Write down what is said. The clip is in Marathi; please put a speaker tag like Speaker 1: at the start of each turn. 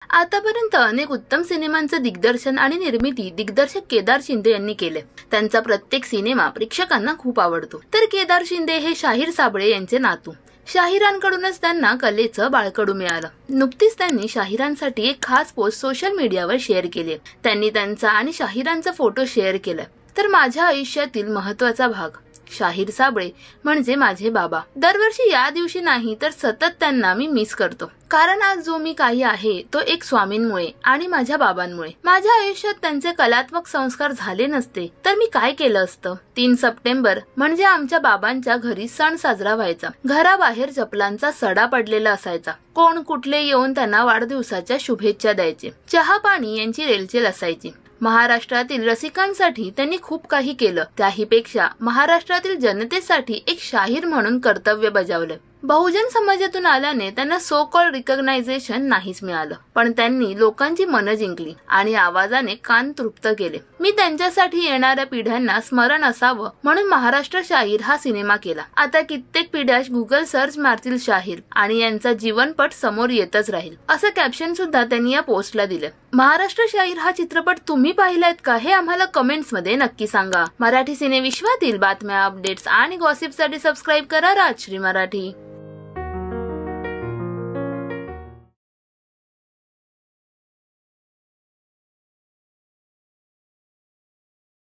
Speaker 1: आतापर्यंत अनेक उत्तम सिनेमांचं दिग्दर्शन आणि निर्मिती दिग्दर्शक केदार शिंदे यांनी केले। त्यांचा प्रत्येक सिनेमा प्रेक्षकांना खूप आवडतो। तर केदार शिंदे हे शाहीर साबळे यांचे नातू। शाहिरांकडूनच त्यांना कलेचं बाळकडू मिळालं। नुकतीच त्यांनी शाहिरांसाठी एक खास पोस्ट सोशल मीडियावर शेअर केली। त्यांनी त्यांचा आणि शाहिरांचा फोटो शेअर केलाय। तर माझ्या आयुष्यातील महत्त्वाचा भाग शाहीर साबळे म्हणजे माझे बाबा। दरवर्षी या दिवशी नाही तर सतत त्यांना मी मिस करतो, कारण आज जो मी काही आहे तो एक स्वामींमुळे आणि माझ्या बाबांमुळे। माझ्या आयुष्यात त्यांचे कलात्मक संस्कार झाले नसते तर मी काय केलं असतं। 3 सप्टेंबर म्हणजे आमच्या बाबांच्या घरी सण साजरा व्हायचा। घराबाहेर चपलांचा सडा पडलेला असायचा। कोण कुठले येऊन त्यांना वाढदिवसाच्या शुभेच्छा द्यायचे। चहा पाणी यांची रेलचेल असायची। महाराष्ट्रातील रसिकांसाठी त्यांनी खूप काही केलं। त्याहीपेक्षा महाराष्ट्रातील जनतेसाठी एक शाहीर म्हणून कर्तव्य बजावलं। बहुजन समाजातून आल्याने त्यांना सो कॉल्ड रिकॉग्नायझेशन नाहीच मिळालं, पण त्यांनी लोकांची मनं जिंकली आणि आवाजाने कान तृप्त केले। मी त्यांच्यासाठी येणाऱ्या पिढ्यांना स्मरण असावं म्हणून महाराष्ट्र शाहीर हा सिनेमा केला। आता कित्येक पिढ्या गुगल सर्च मारतील शाहीर आणि यांचा जीवनपट समोर येतच राहील, असं कॅप्शन सुद्धा त्यांनी या पोस्टला दिलं। महाराष्ट्र शाहीर हा चित्रपट तुम्ही पाहिलात का हे आम्हाला कमेंट्स मध्ये नक्की सांगा। मराठी सिने विश्वातील बातम्या, अपडेट्स आणि गॉसिपसाठी सबस्क्राईब करा राजश्री मराठी।